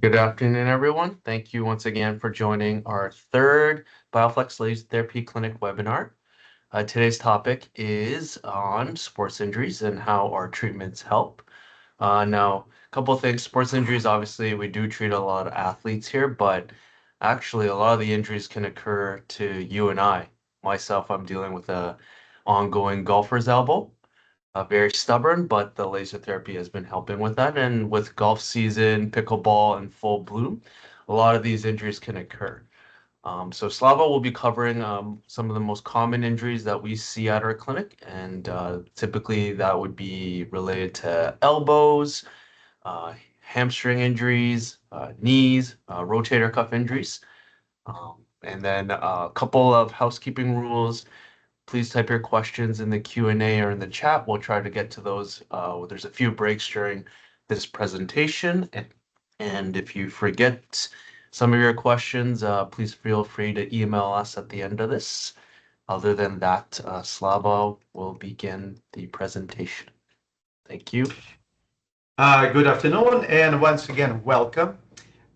Good afternoon, everyone. Thank you once again for joining our third BIOFLEX Laser Therapy Clinic webinar. Today's topic is on sports injuries and how our treatments help. Now, a couple of things. Sports injuries, obviously, we do treat a lot of athletes here, but actually, a lot of the injuries can occur to you and I. Myself, I'm dealing with a ongoing golfer's elbow. Very stubborn, but the laser therapy has been helping with that. And with golf season, pickleball in full bloom, a lot of these injuries can occur. So Slava will be covering some of the most common injuries that we see at our clinic, and typically that would be related to elbows, hamstring injuries, knees, rotator cuff injuries, and then a couple of housekeeping rules. Please type your questions in the Q&A or in the chat. We'll try to get to those. There's a few breaks during this presentation. And if you forget some of your questions, please feel free to email us at the end of this. Other than that, Slava will begin the presentation. Thank you. Good afternoon, and once again, welcome.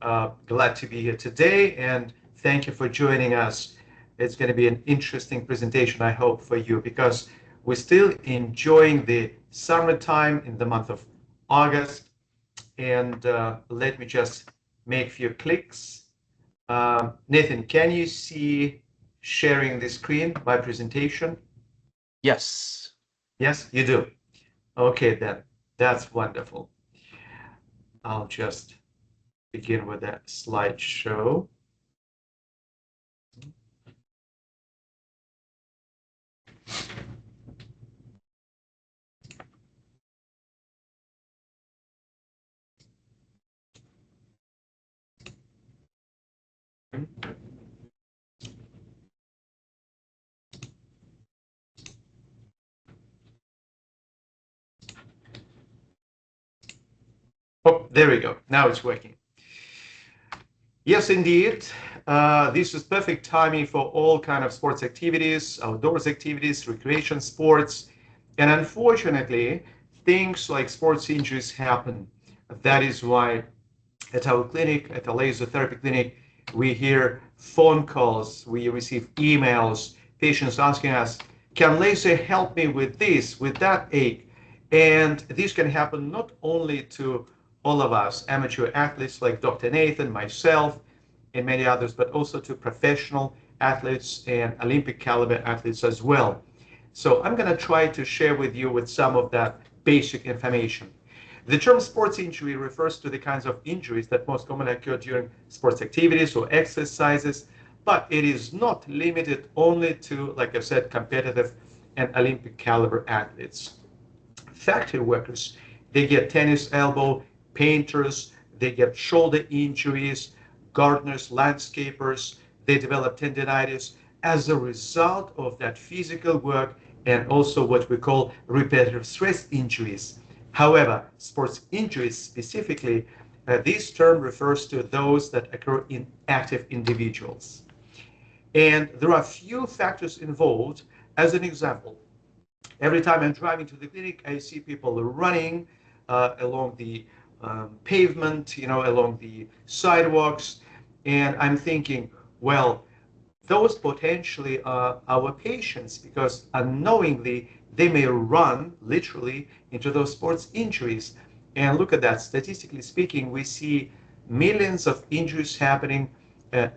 Glad to be here today, and thank you for joining us. It's going to be an interesting presentation, I hope, for you, because we're still enjoying the summertime in the month of August. And let me just make a few clicks. Nathan, can you see sharing the screen, my presentation? Yes. Yes, you do. Okay, then. That's wonderful. I'll just begin with that slideshow. Oh, there we go. Now it's working. Yes, indeed. This is perfect timing for all kind of sports activities, outdoors activities, recreation sports. And unfortunately, things like sports injuries happen. That is why at our clinic, at the laser therapy clinic, we hear phone calls, we receive emails, patients asking us, can laser help me with this, with that ache? And this can happen not only to all of us, amateur athletes like Dr. Nathan, myself, and many others, but also to professional athletes and Olympic caliber athletes as well. So I'm going to try to share with you with some of that basic information. The term sports injury refers to the kinds of injuries that most commonly occur during sports activities or exercises, but it is not limited only to, like I said, competitive and Olympic caliber athletes. Factory workers, they get tennis elbow, painters, they get shoulder injuries, gardeners, landscapers, they develop tendinitis as a result of that physical work and also what we call repetitive stress injuries. However, sports injuries specifically, this term refers to those that occur in active individuals. And there are a few factors involved. As an example, every time I'm driving to the clinic, I see people running along the pavement, along the sidewalks, and I'm thinking, well, those potentially are our patients because unknowingly they may run literally into those sports injuries. And look at that. Statistically speaking, we see millions of injuries happening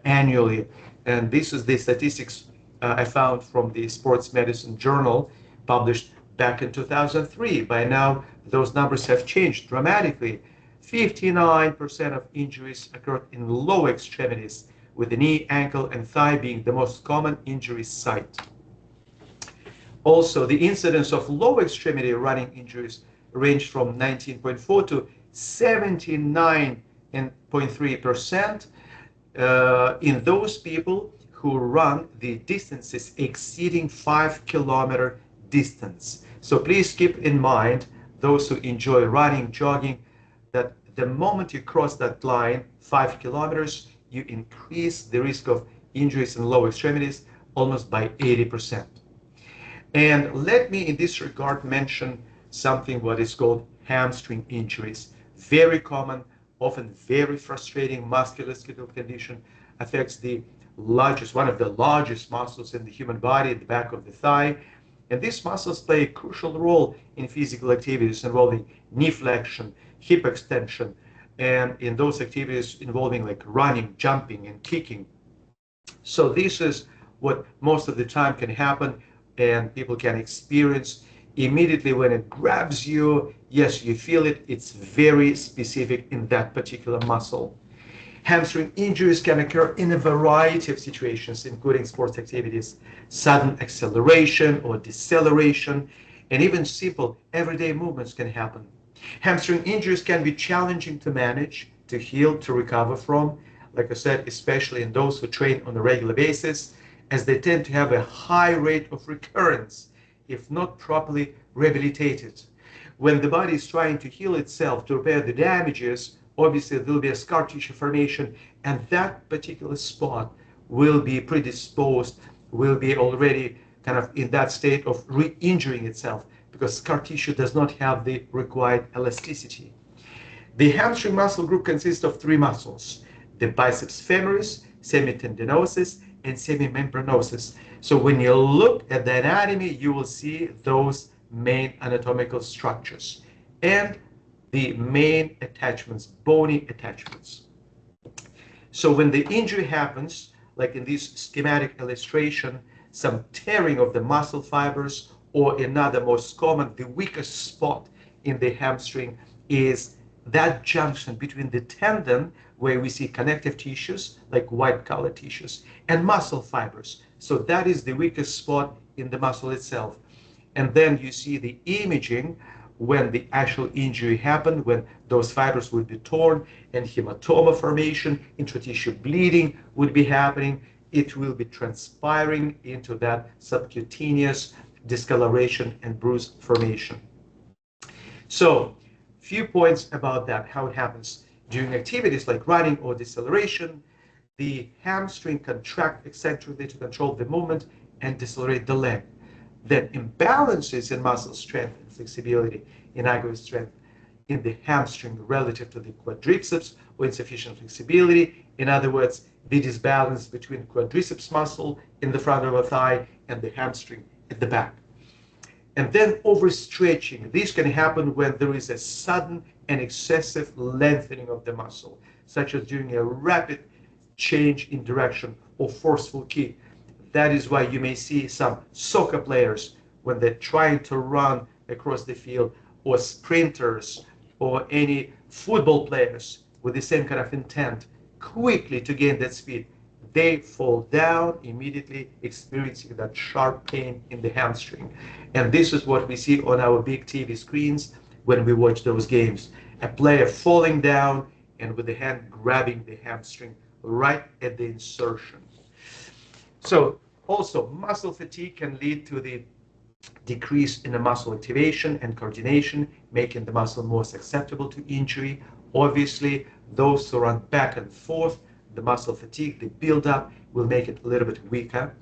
annually. And this is the statistics I found from the Sports Medicine Journal published back in 2003. By now, those numbers have changed dramatically. 59% of injuries occurred in lower extremities, with the knee, ankle, and thigh being the most common injury site. Also, the incidence of lower extremity running injuries ranged from 19.4 to 79.3% in those people who run the distances exceeding 5-kilometer distance. So please keep in mind, those who enjoy running, jogging, that the moment you cross that line, 5 kilometers, you increase the risk of injuries in lower extremities almost by 80%. And let me in this regard mention something what is called hamstring injuries. Very common, often very frustrating musculoskeletal condition, affects one of the largest muscles in the human body, the back of the thigh. And these muscles play a crucial role in physical activities involving knee flexion, hip extension, and in those activities involving like running, jumping, and kicking. So this is what most of the time can happen, and people can experience immediately when it grabs you. Yes, you feel it. It's very specific in that particular muscle. Hamstring injuries can occur in a variety of situations, including sports activities, sudden acceleration or deceleration, and even simple everyday movements can happen. Hamstring injuries can be challenging to manage, to heal, to recover from, like I said, especially in those who train on a regular basis, as they tend to have a high rate of recurrence if not properly rehabilitated. When the body is trying to heal itself, to repair the damages, obviously there will be a scar tissue formation, and that particular spot will be predisposed, will be already kind of in that state of re-injuring itself, because scar tissue does not have the required elasticity. The hamstring muscle group consists of three muscles: the biceps femoris, semitendinosus, and semimembranosus. So when you look at the anatomy, you will see those main anatomical structures and the main attachments, bony attachments. So when the injury happens, like in this schematic illustration, some tearing of the muscle fibers, or another most common, the weakest spot in the hamstring is that junction between the tendon, where we see connective tissues, like white colored tissues, and muscle fibers. So that is the weakest spot in the muscle itself. And then you see the imaging when the actual injury happened, when those fibers would be torn and hematoma formation, intratissue bleeding would be happening. It will be transpiring into that subcutaneous discoloration and bruise formation. So, few points about that, how it happens. During activities like running or deceleration, the hamstring contracts eccentrically to control the movement and decelerate the leg. Then imbalances in muscle strength and flexibility, in aggregate strength in the hamstring relative to the quadriceps, or insufficient flexibility. In other words, the disbalance between quadriceps muscle in the front of the thigh and the hamstring at the back. And then overstretching. This can happen when there is a sudden and excessive lengthening of the muscle, such as during a rapid change in direction or forceful kick. That is why you may see some soccer players when they're trying to run across the field, or sprinters, or any football players with the same kind of intent, quickly to gain that speed. They fall down immediately, experiencing that sharp pain in the hamstring. And this is what we see on our big TV screens when we watch those games. A player falling down and with the hand grabbing the hamstring right at the insertion. So also, muscle fatigue can lead to the decrease in the muscle activation and coordination, making the muscle more susceptible to injury. Obviously, those who run back and forth, the muscle fatigue, the buildup will make it a little bit weaker.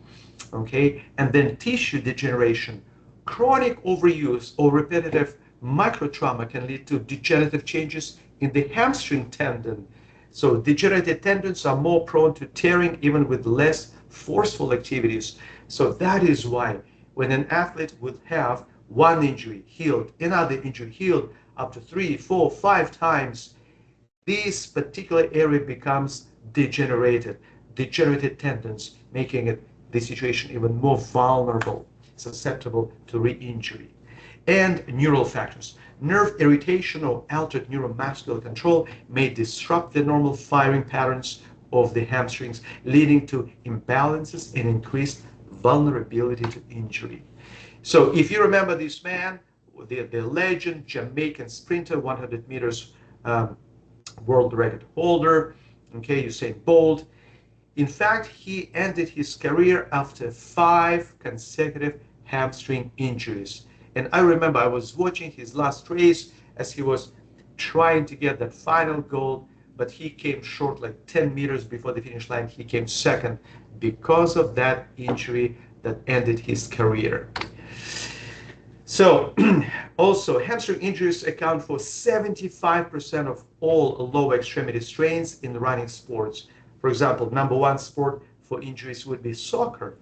Okay, and then tissue degeneration. Chronic overuse or repetitive microtrauma can lead to degenerative changes in the hamstring tendon. So degenerated tendons are more prone to tearing even with less forceful activities. So that is why when an athlete would have one injury healed, another injury healed up to 3, 4, 5 times, this particular area becomes degenerated tendons, making it the situation even more vulnerable, susceptible to re-injury. And neural factors. Nerve irritation or altered neuromuscular control may disrupt the normal firing patterns of the hamstrings, leading to imbalances and increased vulnerability to injury. So if you remember this man, the legend Jamaican sprinter, 100 meters world record holder, okay, Usain Bolt. In fact, he ended his career after 5 consecutive hamstring injuries. And I remember I was watching his last race as he was trying to get that final goal, but he came short like 10 meters before the finish line. He came second because of that injury that ended his career. So also hamstring injuries account for 75% of all lower extremity strains in running sports. For example, number one sport for injuries would be soccer.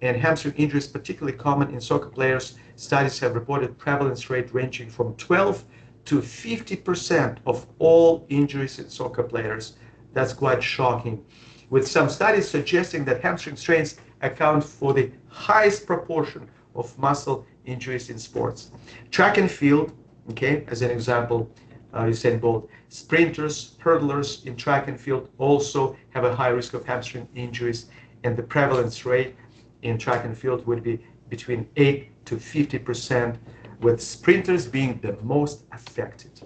And hamstring injuries particularly common in soccer players. Studies have reported prevalence rate ranging from 12 to 50% of all injuries in soccer players. That's quite shocking. With some studies suggesting that hamstring strains account for the highest proportion of muscle injuries in sports. Track and field, okay, as an example, Usain Bolt. Sprinters, hurdlers in track and field also have a high risk of hamstring injuries, and the prevalence rate in track and field would be between 8 to 50%, with sprinters being the most affected.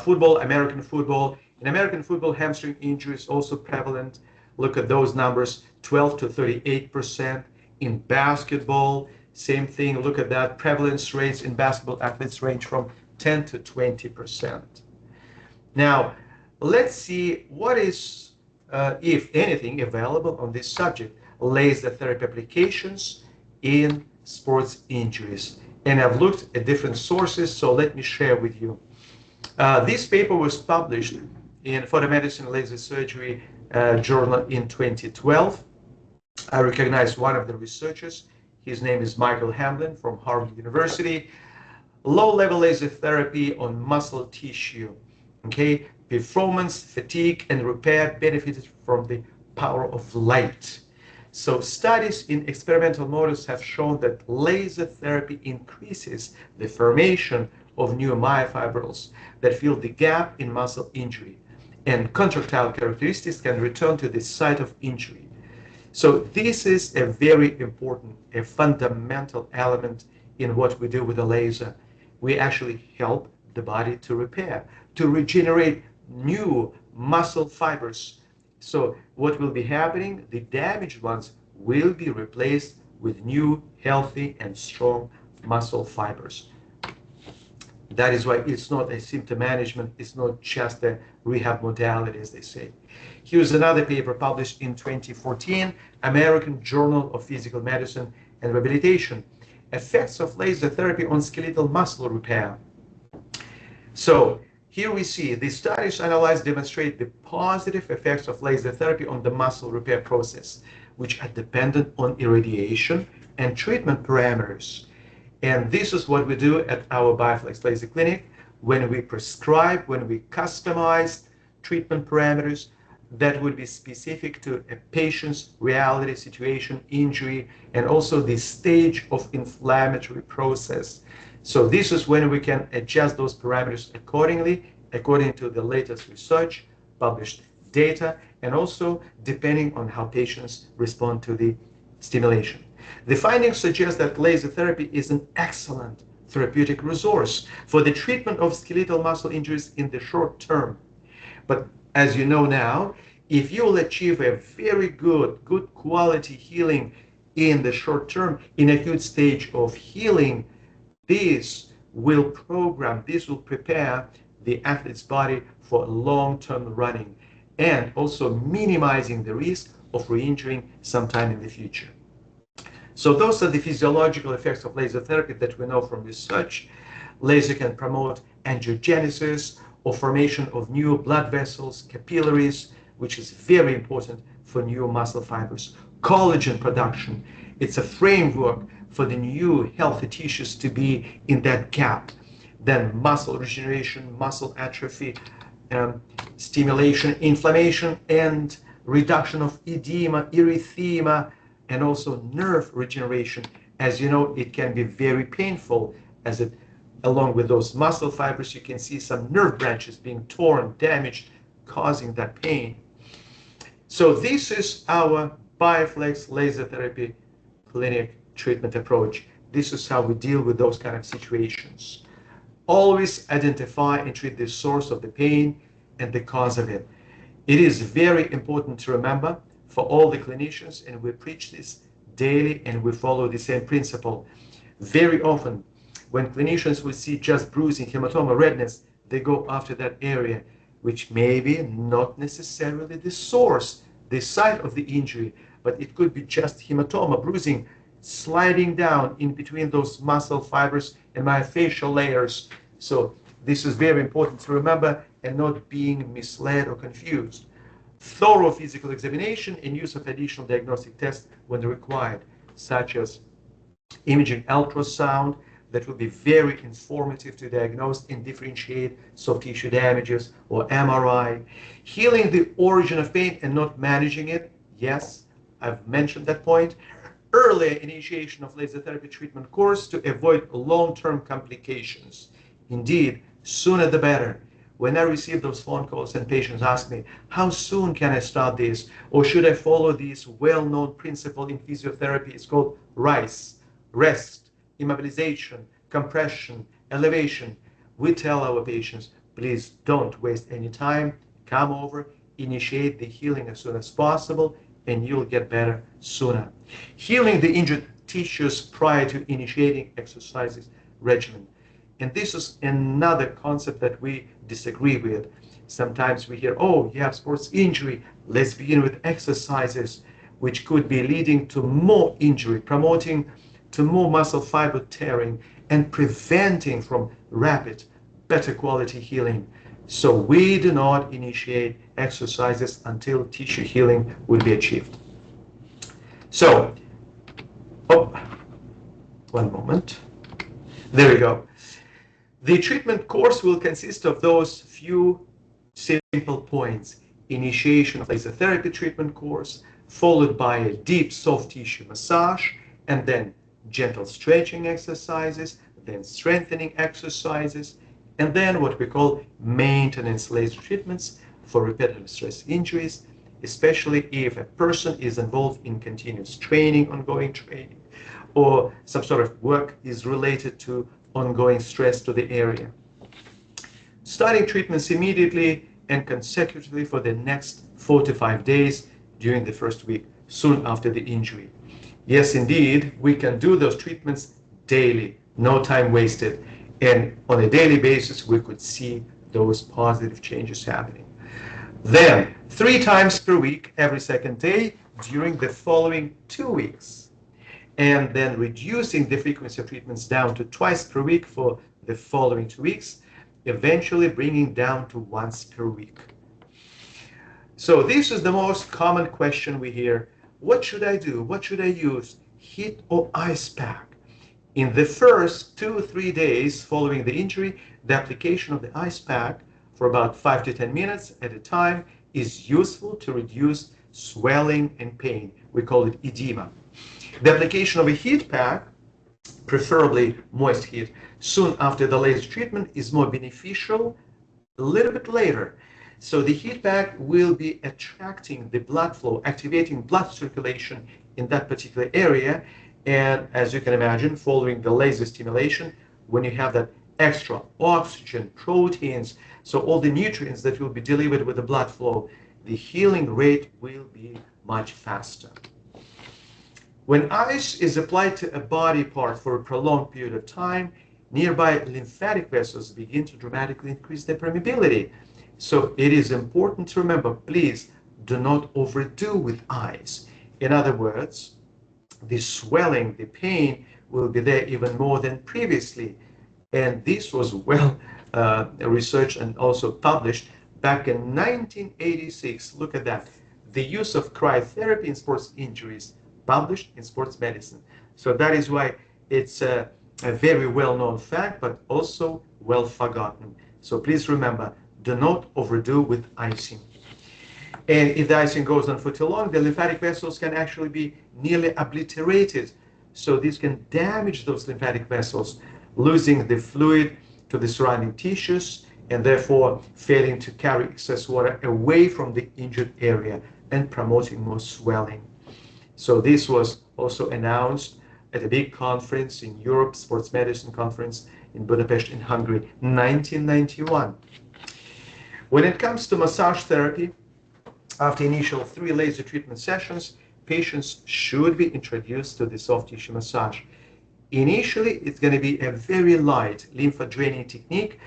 Football, American football. In American football, hamstring injuries also prevalent. Look at those numbers, 12 to 38%. In basketball, same thing. Look at that. Prevalence rates in basketball athletes range from 10 to 20%. Now, let's see what is, if anything, available on this subject. Laser therapy applications in sports injuries. And I've looked at different sources, so let me share with you. This paper was published in Photomedicine Laser Surgery journal in 2012. I recognize one of the researchers. His name is Michael Hamblin from Harvard University. Low-level laser therapy on muscle tissue. Okay, performance, fatigue, and repair benefited from the power of light. So studies in experimental models have shown that laser therapy increases the formation of new myofibrils that fill the gap in muscle injury, and contractile characteristics can return to the site of injury. So this is a very important, a fundamental element in what we do with the laser. We actually help the body to repair, to regenerate new muscle fibers. So what will be happening? The damaged ones will be replaced with new, healthy, and strong muscle fibers. That is why it's not a symptom management, it's not just a rehab modality, as they say. Here's another paper published in 2014, American Journal of Physical Medicine and Rehabilitation, Effects of Laser Therapy on Skeletal Muscle Repair. So here we see the studies analyzed demonstrate the positive effects of laser therapy on the muscle repair process, which are dependent on irradiation and treatment parameters. And this is what we do at our BIOFLEX Laser Clinic when we prescribe, when we customize treatment parameters that would be specific to a patient's reality, situation, injury, and also the stage of inflammatory process. So this is when we can adjust those parameters accordingly, according to the latest research, published data, and also depending on how patients respond to the stimulation. The findings suggest that laser therapy is an excellent therapeutic resource for the treatment of skeletal muscle injuries in the short term. But as you know now, if you will achieve a very good quality healing in the short term, in acute stage of healing, this will prepare the athlete's body for long-term running and also minimizing the risk of re-injuring sometime in the future. So those are the physiological effects of laser therapy that we know from research. Laser can promote angiogenesis or formation of new blood vessels, capillaries, which is very important for new muscle fibers. Collagen production, it's a framework for the new healthy tissues to be in that gap. Then muscle regeneration, muscle atrophy, stimulation, inflammation, and reduction of edema, erythema, and also nerve regeneration. As you know, it can be very painful as it, along with those muscle fibers, you can see some nerve branches being torn, damaged, causing that pain. So this is our BIOFLEX Laser Therapy clinic treatment approach. This is how we deal with those kind of situations. Always identify and treat the source of the pain and the cause of it. It is very important to remember for all the clinicians, and we preach this daily and we follow the same principle. Very often, when clinicians will see just bruising, hematoma, redness, they go after that area, which may be not necessarily the source, the site of the injury, but it could be just hematoma, bruising, sliding down in between those muscle fibers and myofascial layers. So this is very important to remember and not being misled or confused. Thorough physical examination and use of additional diagnostic tests when required, such as imaging ultrasound that will be very informative to diagnose and differentiate soft tissue damages, or MRI. Healing the origin of pain and not managing it. Yes, I've mentioned that point. Earlier initiation of laser therapy treatment course to avoid long-term complications. Indeed, sooner the better. When I receive those phone calls and patients ask me, how soon can I start this? Or should I follow this well-known principle in physiotherapy? It's called RICE, rest, immobilization, compression, elevation. We tell our patients, please don't waste any time. Come over, initiate the healing as soon as possible, and you'll get better sooner. Healing the injured tissues prior to initiating exercises regimen. And this is another concept that we disagree with. Sometimes we hear, oh, you have sports injury, let's begin with exercises, which could be leading to more injury, promoting to more muscle fiber tearing, and preventing from rapid, better quality healing. So we do not initiate exercises until tissue healing will be achieved. So, oh, one moment. There we go. The treatment course will consist of those few simple points. Initiation of laser therapy treatment course, followed by a deep soft tissue massage, and then gentle stretching exercises, then strengthening exercises, and then what we call maintenance laser treatments for repetitive stress injuries, especially if a person is involved in continuous training, ongoing training, or some sort of work is related to ongoing stress to the area. Starting treatments immediately and consecutively for the next 4 to 5 days during the first week, soon after the injury. Yes, indeed, we can do those treatments daily, no time wasted. And on a daily basis, we could see those positive changes happening. Then, 3 times per week, every second day, during the following 2 weeks. And then reducing the frequency of treatments down to twice per week for the following 2 weeks, eventually bringing down to once per week. So this is the most common question we hear. What should I do? What should I use? Heat or ice pack? In the first 2 or 3 days following the injury, the application of the ice pack for about 5 to 10 minutes at a time is useful to reduce swelling and pain. We call it edema. The application of a heat pack, preferably moist heat, soon after the laser treatment is more beneficial a little bit later. So the heat pack will be attracting the blood flow, activating blood circulation in that particular area. And as you can imagine, following the laser stimulation, when you have that extra oxygen, proteins, so all the nutrients that will be delivered with the blood flow, the healing rate will be much faster. When ice is applied to a body part for a prolonged period of time, nearby lymphatic vessels begin to dramatically increase their permeability. So it is important to remember, please do not overdo with ice. In other words, the swelling, the pain will be there even more than previously. And this was well researched and also published back in 1986. Look at that. The use of cryotherapy in sports injuries, published in Sports Medicine. So that is why it's a very well-known fact, but also well forgotten. So please remember, do not overdo with icing. And if the icing goes on for too long, the lymphatic vessels can actually be nearly obliterated. So this can damage those lymphatic vessels, losing the fluid to the surrounding tissues, and therefore failing to carry excess water away from the injured area and promoting more swelling. So this was also announced at a big conference in Europe, Sports Medicine Conference in Budapest in Hungary, 1991. When it comes to massage therapy, after initial 3 laser treatment sessions, patients should be introduced to the soft tissue massage. Initially, it's going to be a very light lymph-draining technique,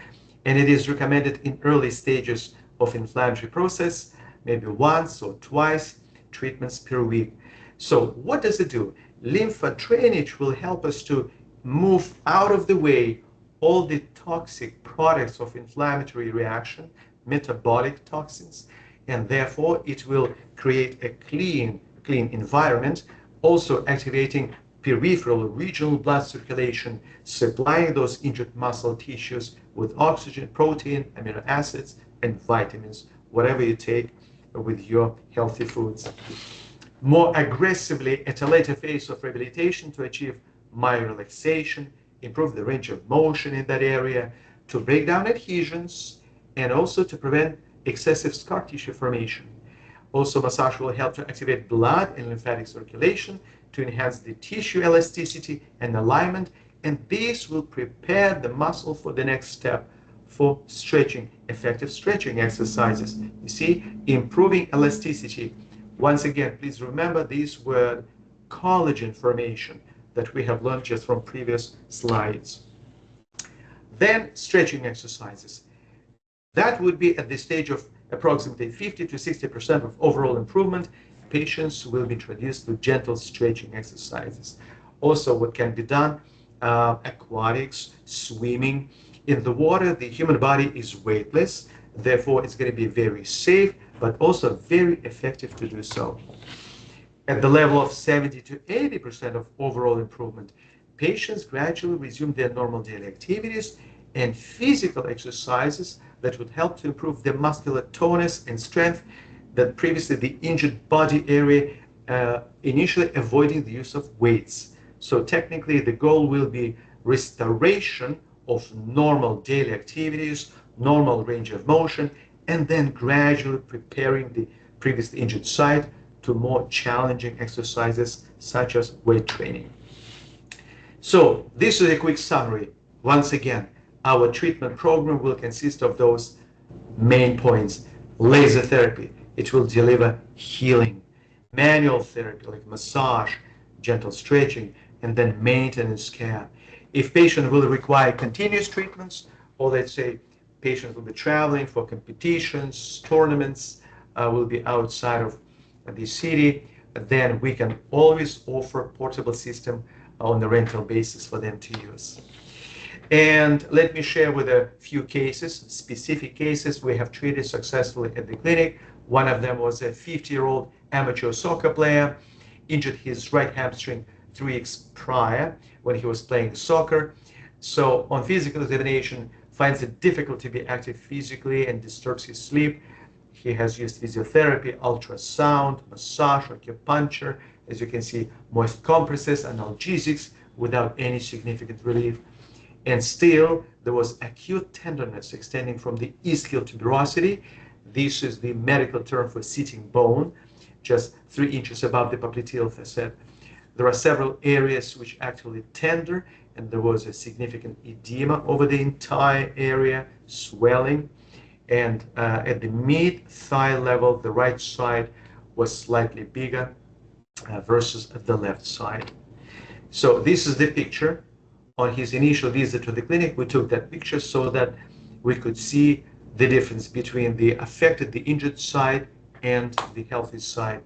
and it is recommended in early stages of inflammatory process, maybe once or twice treatments per week. So what does it do? Lymph drainage will help us to move out of the way all the toxic products of inflammatory reaction, metabolic toxins, and therefore it will create a clean environment, also activating peripheral regional blood circulation, supplying those injured muscle tissues with oxygen, protein, amino acids, and vitamins, whatever you take with your healthy foods. More aggressively at a later phase of rehabilitation to achieve myorelaxation, improve the range of motion in that area, to break down adhesions, and also to prevent excessive scar tissue formation. Also, massage will help to activate blood and lymphatic circulation to enhance the tissue elasticity and alignment, and this will prepare the muscle for the next step for stretching, effective stretching exercises. You see, improving elasticity. Once again, please remember this word collagen formation that we have learned just from previous slides. Then stretching exercises. That would be at the stage of approximately 50 to 60% of overall improvement. Patients will be introduced to gentle stretching exercises. Also, what can be done, aquatics, swimming. In the water, the human body is weightless, therefore it's going to be very safe, but also very effective to do so. At the level of 70 to 80% of overall improvement, patients gradually resume their normal daily activities and physical exercises that would help to improve the muscular tonus and strength that previously the injured body area, initially avoiding the use of weights. So technically the goal will be restoration of normal daily activities, normal range of motion, and then gradually preparing the previously injured site to more challenging exercises such as weight training. So this is a quick summary. Once again, our treatment program will consist of those main points. Laser therapy, it will deliver healing. Manual therapy like massage, gentle stretching, and then maintenance care. If patient will require continuous treatments, or let's say patient will be traveling for competitions, tournaments, will be outside of the city, then we can always offer portable system on the rental basis for them to use. And let me share with a few cases, specific cases we have treated successfully at the clinic. One of them was a 50-year-old amateur soccer player, injured his right hamstring 3 weeks prior when he was playing soccer. So on physical examination, finds it difficult to be active physically and disturbs his sleep. He has used physiotherapy, ultrasound, massage, acupuncture, as you can see, moist compresses, analgesics without any significant relief. And still, there was acute tenderness extending from the ischial tuberosity. This is the medical term for sitting bone, just 3 inches above the popliteal facet. There are several areas which actually tender, and there was a significant edema over the entire area, swelling. And at the mid-thigh level, the right side was slightly bigger versus the left side. So this is the picture. On his initial visit to the clinic, we took that picture so that we could see the difference between the affected, the injured side, and the healthy side.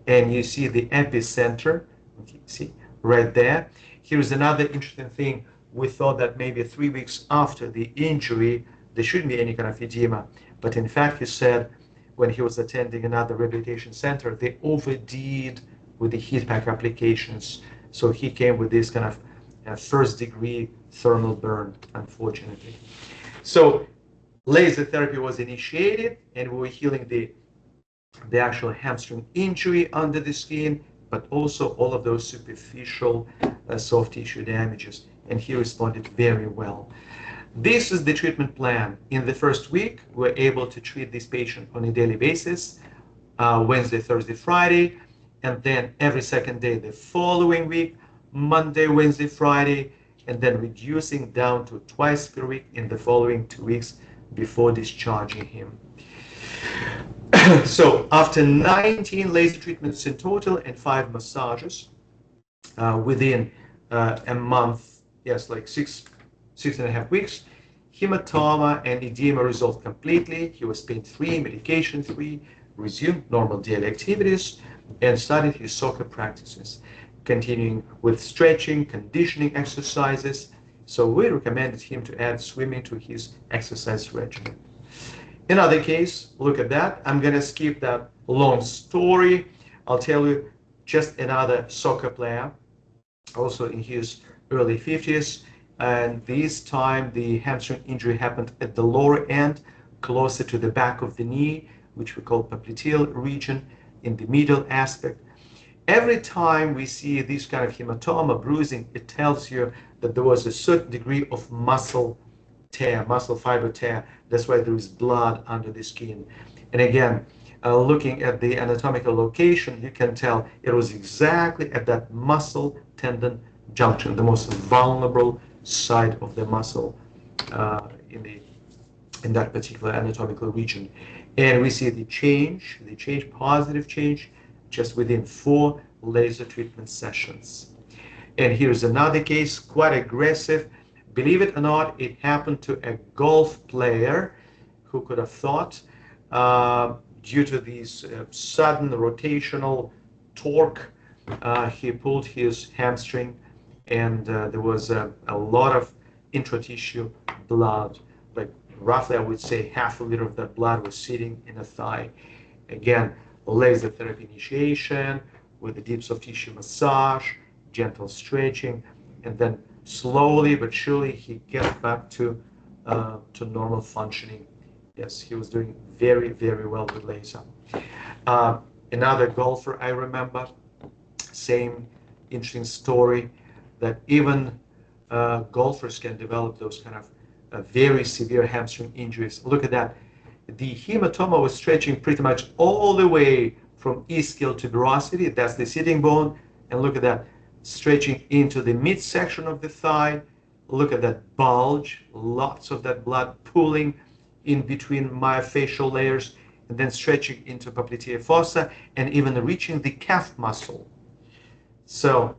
And you see the epicenter, you see right there. Here's another interesting thing. We thought that maybe 3 weeks after the injury, there shouldn't be any kind of edema. But in fact, he said when he was attending another rehabilitation center, they overdid with the heat pack applications. So he came with this kind of first-degree thermal burn, unfortunately. So laser therapy was initiated, and we were healing the actual hamstring injury under the skin, but also all of those superficial soft tissue damages. And he responded very well. This is the treatment plan. In the first week, we're able to treat this patient on a daily basis, Wednesday, Thursday, Friday, and then every second day the following week, Monday, Wednesday, Friday, and then reducing down to twice per week in the following 2 weeks before discharging him. So after 19 laser treatments in total and 5 massages within a month, yes, like six and a half weeks, hematoma and edema resolved completely. He was pain-free, medication-free, resumed normal daily activities, and started his soccer practices. continuing with stretching, conditioning exercises. So we recommended him to add swimming to his exercise regimen. In other case, look at that. I'm going to skip that long story. I'll tell you just another soccer player, also in his early 50s. And this time the hamstring injury happened at the lower end, closer to the back of the knee, which we call popliteal region, in the middle aspect. Every time we see this kind of hematoma, bruising, it tells you that there was a certain degree of muscle tear, muscle fiber tear. That's why there is blood under the skin. And again, looking at the anatomical location, you can tell it was exactly at that muscle tendon junction, the most vulnerable side of the muscle in that particular anatomical region. And we see the change, positive change, just within 4 laser treatment sessions. And here's another case, quite aggressive. Believe it or not, it happened to a golf player. Who could have thought? Due to this sudden rotational torque, he pulled his hamstring, and there was a lot of intratissue blood, like roughly I would say half a liter of that blood was sitting in the thigh. Again, laser therapy initiation with the deep soft tissue massage, gentle stretching, and then slowly but surely he gets back to normal functioning. Yes, he was doing very, very well with laser. Another golfer I remember, same interesting story, that even golfers can develop those kind of very severe hamstring injuries. Look at that. The hematoma was stretching pretty much all the way from ischial tuberosity, that's the sitting bone, and look at that, stretching into the midsection of the thigh. Look at that bulge, lots of that blood pooling in between myofascial layers, and then stretching into popliteal fossa, and even reaching the calf muscle. So,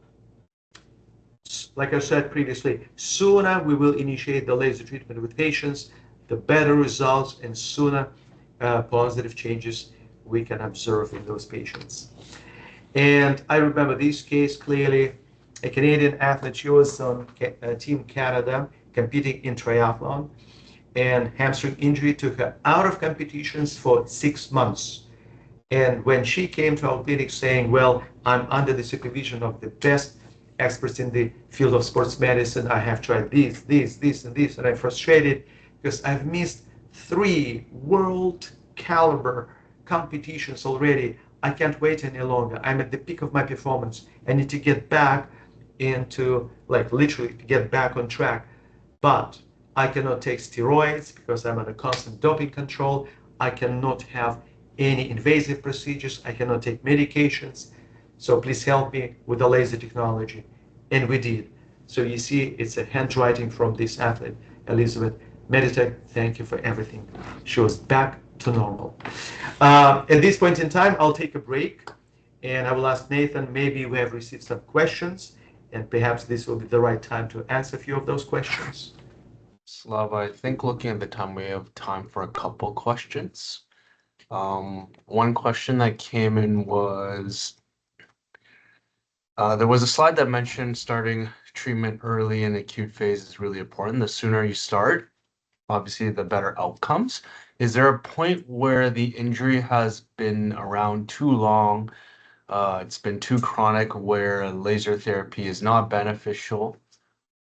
like I said previously, sooner we will initiate the laser treatment with patients, the better results and sooner positive changes we can observe in those patients. And I remember this case clearly. A Canadian athlete, she was on Team Canada competing in triathlon, and hamstring injury took her out of competitions for 6 months. And when she came to our clinic saying, well, I'm under the supervision of the best experts in the field of sports medicine, I have tried this, and I'm frustrated because I've missed 3 world caliber competitions already. I can't wait any longer. I'm at the peak of my performance. I need to get back into, like literally to get back on track. But I cannot take steroids because I'm under constant doping control. I cannot have any invasive procedures. I cannot take medications. So please help me with the laser technology. And we did. So you see, it's a handwriting from this athlete, Elizabeth. Meditech, thank you for everything. She was back to normal. At this point in time, I'll take a break, and I will ask Nathan, maybe we have received some questions, and perhaps this will be the right time to answer a few of those questions. Slava, I think looking at the time, we have time for a couple questions. One question that came in was, there was a slide that mentioned starting treatment early in the acute phase is really important. The sooner you start, obviously, the better outcomes. Is there a point where the injury has been around too long, it's been too chronic, where laser therapy is not beneficial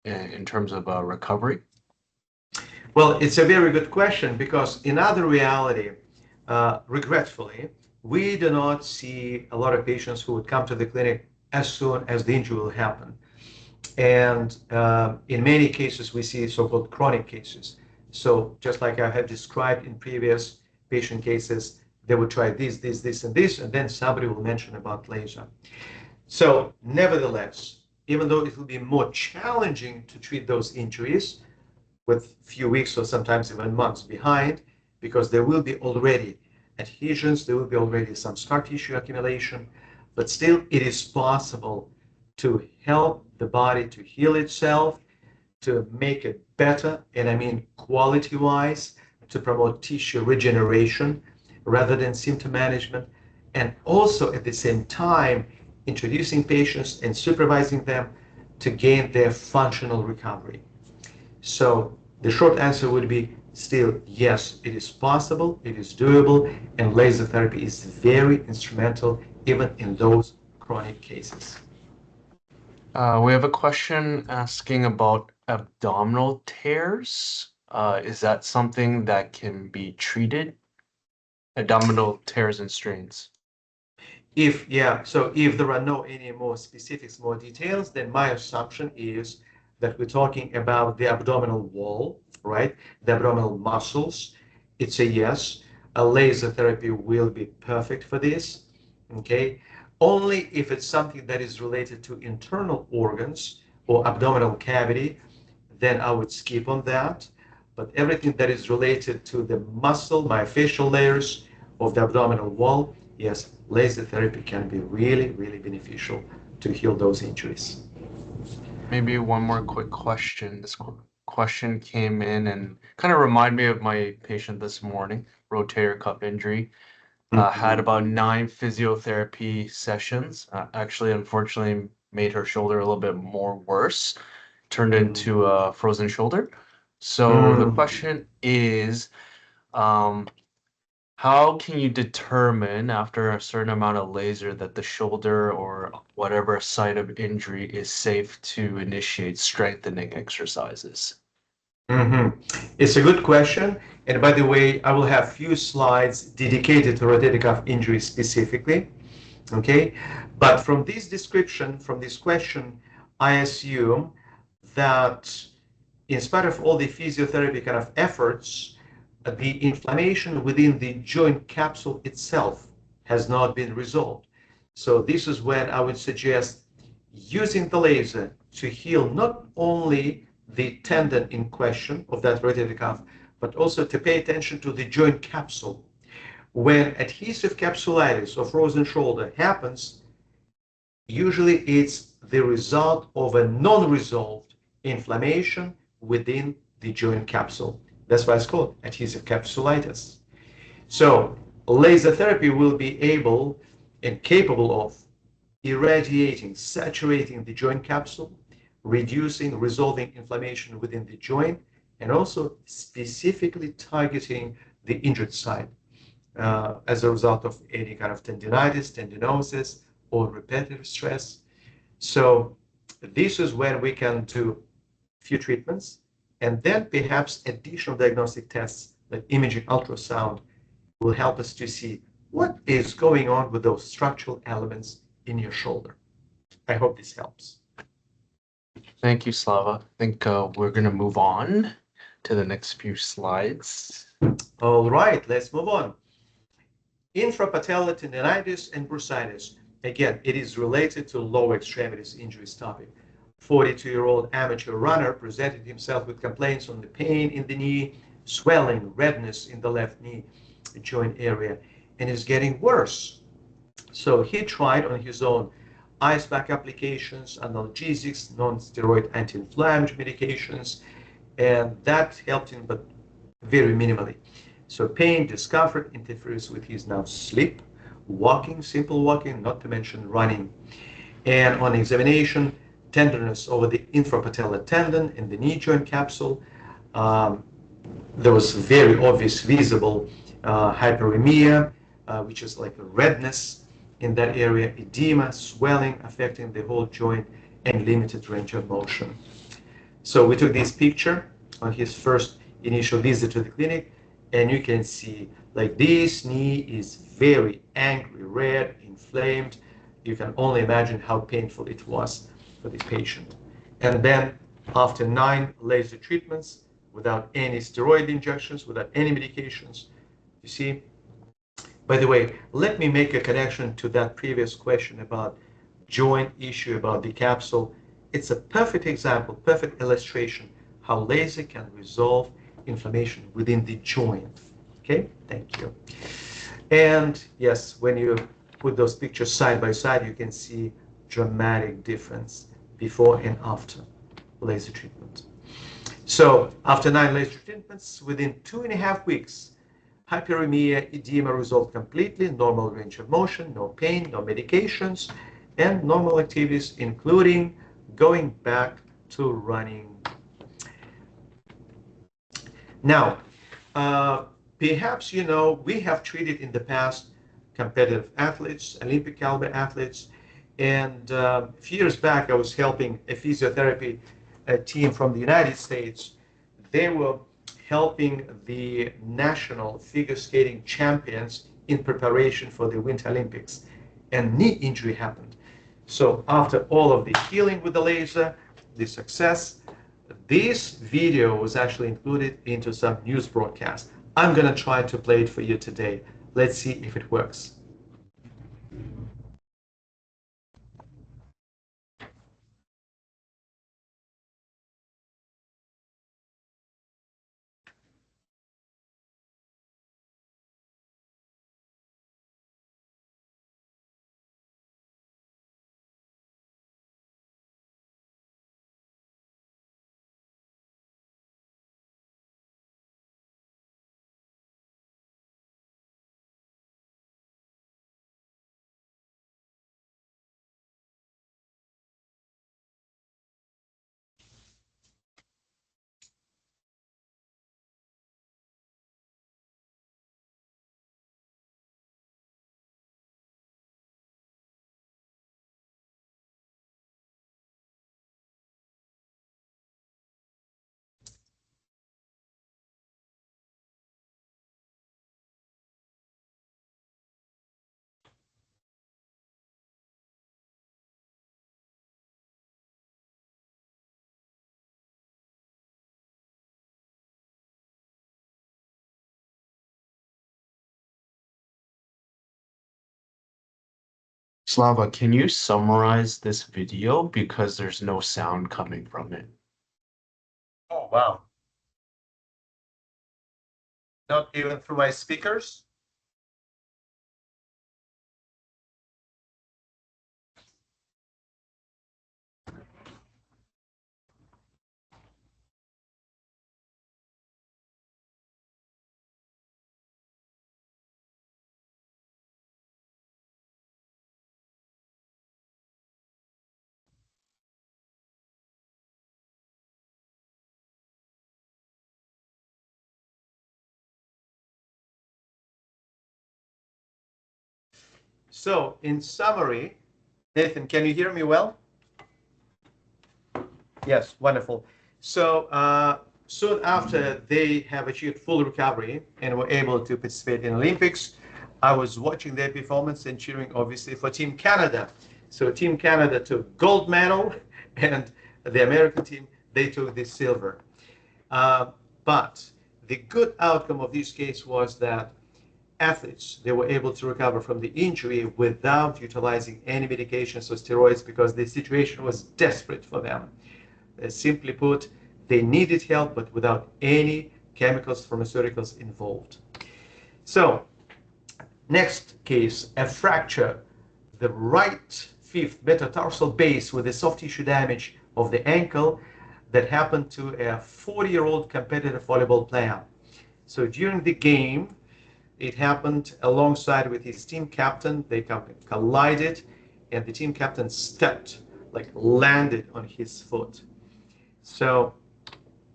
in terms of recovery? Well, it's a very good question because in other reality, regretfully, we do not see a lot of patients who would come to the clinic as soon as the injury will happen. And in many cases, we see so-called chronic cases. So just like I have described in previous patient cases, they would try this, and this, and then somebody will mention about laser. So nevertheless, even though it will be more challenging to treat those injuries with few weeks or sometimes even months behind, because there will be already adhesions, there will be already some scar tissue accumulation, but still it is possible to help the body to heal itself, to make it better, and I mean quality-wise, to promote tissue regeneration rather than symptom management, and also at the same time introducing patients and supervising them to gain their functional recovery. So the short answer would be still yes, it is possible, it is doable, and laser therapy is very instrumental even in those chronic cases. We have a question asking about abdominal tears. Is that something that can be treated? Abdominal tears and strains. If there are no any more specifics, more details, then my assumption is that we're talking about the abdominal wall, right? The abdominal muscles. It's a yes. A laser therapy will be perfect for this, okay? Only if it's something that is related to internal organs or abdominal cavity, then I would skip on that. But everything that is related to the muscle, myofascial layers of the abdominal wall, yes, laser therapy can be really, really beneficial to heal those injuries. Maybe one more quick question. This question came in and kind of reminded me of my patient this morning, rotator cuff injury. Had about 9 physiotherapy sessions. Actually, unfortunately, made her shoulder a little bit more worse, turned into a frozen shoulder. So the question is, how can you determine after a certain amount of laser that the shoulder or whatever site of injury is safe to initiate strengthening exercises? It's a good question. And by the way, I will have few slides dedicated to rotator cuff injury specifically. Okay. But from this description, from this question, I assume that in spite of all the physiotherapy kind of efforts, the inflammation within the joint capsule itself has not been resolved. So this is when I would suggest using the laser to heal not only the tendon in question of that rotator cuff, but also to pay attention to the joint capsule. When adhesive capsulitis of frozen shoulder happens, usually it's the result of a non-resolved inflammation within the joint capsule. That's why it's called adhesive capsulitis. So laser therapy will be able and capable of irradiating, saturating the joint capsule, reducing, resolving inflammation within the joint, and also specifically targeting the injured site as a result of any kind of tendinitis, tendinosis, or repetitive stress. So this is when we can do few treatments, and then perhaps additional diagnostic tests like imaging ultrasound will help us to see what is going on with those structural elements in your shoulder. I hope this helps. Thank you, Slava. I think we're going to move on to the next few slides. All right, let's move on. Infrapatellar tendinitis and bursitis. Again, it is related to lower extremities injuries topic. 42-year-old amateur runner presented himself with complaints on the pain in the knee, swelling, redness in the left knee joint area, and is getting worse. So he tried on his own ice pack applications, analgesics, non-steroid anti-inflammatory medications, and that helped him, but very minimally. So pain, discomfort interferes with his now sleep, walking, simple walking, not to mention running. And on examination, tenderness over the infrapatellar tendon in the knee joint capsule. There was very obvious visible hyperemia, which is like a redness in that area, edema, swelling affecting the whole joint, and limited range of motion. So we took this picture on his first initial visit to the clinic, and you can see like this knee is very angry, red, inflamed. You can only imagine how painful it was for this patient. And then after 9 laser treatments, without any steroid injections, without any medications, you see. By the way, let me make a connection to that previous question about joint issue, about the capsule. It's a perfect example, perfect illustration how laser can resolve inflammation within the joint. Okay, thank you. And yes, when you put those pictures side by side, you can see dramatic difference before and after laser treatment. So after 9 laser treatments, within 2.5 weeks, hyperemia, edema resolved completely, normal range of motion, no pain, no medications, and normal activities, including going back to running. Now, perhaps you know we have treated in the past competitive athletes, Olympic caliber athletes, and a few years back I was helping a physiotherapy team from the United States. They were helping the national figure skating champions in preparation for the Winter Olympics, and knee injury happened. So after all of the healing with the laser, the success, this video was actually included into some news broadcast. I'm going to try to play it for you today. Let's see if it works. Slava, can you summarize this video because there's no sound coming from it? Oh, wow. Not even through my speakers? So, in summary, Nathan, can you hear me well? Yes, wonderful. So soon after they have achieved full recovery and were able to participate in Olympics, I was watching their performance and cheering obviously for Team Canada. So Team Canada took gold medal and the American team, they took the silver. But the good outcome of this case was that athletes, they were able to recover from the injury without utilizing any medications or steroids because the situation was desperate for them. Simply put, they needed help, but without any chemicals, pharmaceuticals involved. So, next case, a fracture, the right fifth metatarsal base with a soft tissue damage of the ankle that happened to a 40-year-old competitive volleyball player. So during the game, it happened alongside with his team captain. They collided, and the team captain stepped, like landed on his foot. So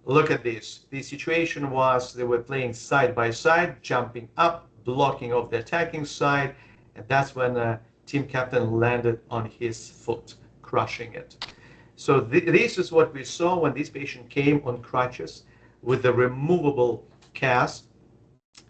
look at this. The situation was they were playing side by side, jumping up, blocking off the attacking side, and that's when team captain landed on his foot, crushing it. So this is what we saw when this patient came on crutches with the removable cast.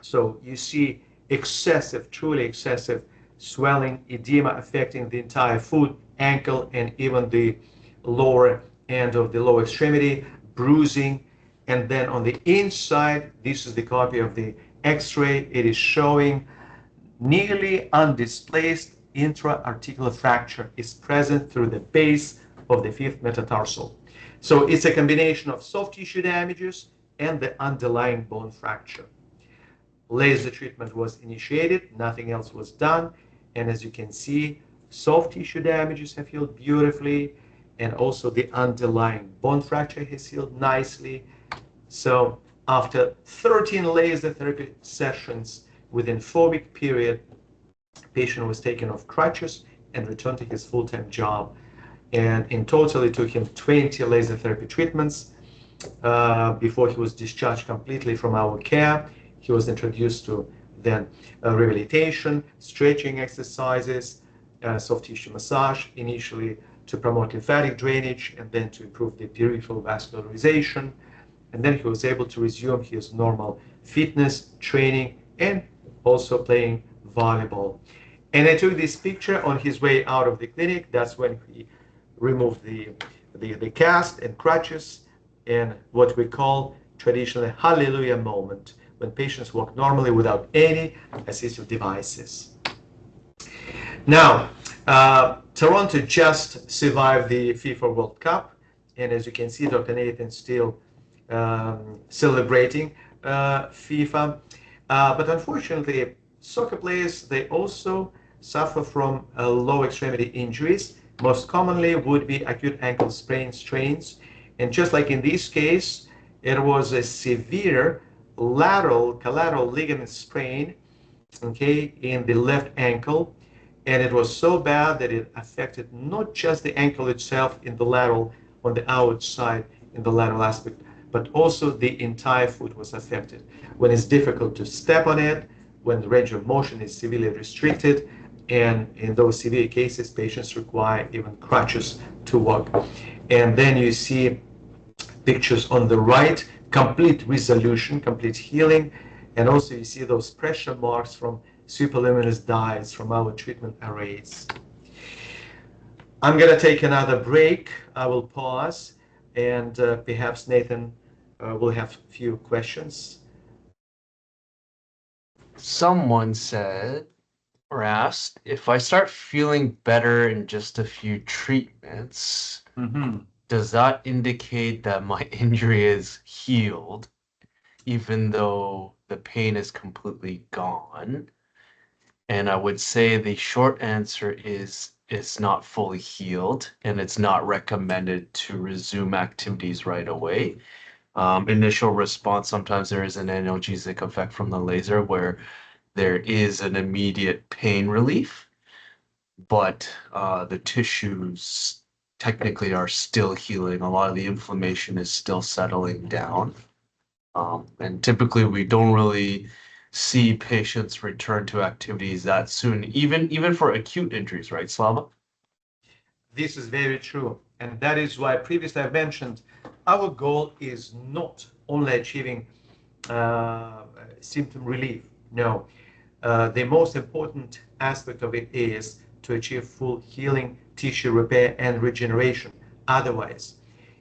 So you see excessive, truly excessive swelling, edema affecting the entire foot, ankle, and even the lower end of the lower extremity, bruising. And then on the inside, this is the copy of the x-ray. It is showing nearly undisplaced intra-articular fracture is present through the base of the fifth metatarsal. So it's a combination of soft tissue damages and the underlying bone fracture. Laser treatment was initiated, nothing else was done, and as you can see, soft tissue damages have healed beautifully, and also the underlying bone fracture has healed nicely. So after 13 laser therapy sessions within 4-week period, patient was taken off crutches and returned to his full-time job. And in total, it took him 20 laser therapy treatments before he was discharged completely from our care. He was introduced to then rehabilitation, stretching exercises, soft tissue massage, initially to promote lymphatic drainage and then to improve the peripheral vascularization. And then he was able to resume his normal fitness training and also playing volleyball. And I took this picture on his way out of the clinic. That's when he removed the cast and crutches and what we call traditionally hallelujah moment, when patients walk normally without any assistive devices. Now, Toronto just survived the FIFA World Cup, and as you can see, Dr. Nathan still celebrating FIFA. But unfortunately, soccer players, they also suffer from low extremity injuries. Most commonly would be acute ankle sprains, strains. And just like in this case, it was a severe lateral collateral ligament sprain, okay, in the left ankle. And it was so bad that it affected not just the ankle itself in the lateral, on the outside, in the lateral aspect, but also the entire foot was affected. When it's difficult to step on it, when the range of motion is severely restricted, and in those severe cases, patients require even crutches to walk. And then you see pictures on the right, complete resolution, complete healing, and also you see those pressure marks from superluminous dyes from our treatment arrays. I'm going to take another break. I will pause, and perhaps Nathan will have a few questions. Someone said or asked, if I start feeling better in just a few treatments, does that indicate that my injury is healed, even though the pain is completely gone? And I would say the short answer is it's not fully healed, and it's not recommended to resume activities right away. Initial response, sometimes there is an analgesic effect from the laser where there is an immediate pain relief, but the tissues technically are still healing. A lot of the inflammation is still settling down. And typically we don't really see patients return to activities that soon, even for acute injuries, right, Slava? This is very true. And that is why previously I mentioned our goal is not only achieving symptom relief. No, the most important aspect of it is to achieve full healing, tissue repair, and regeneration. Otherwise,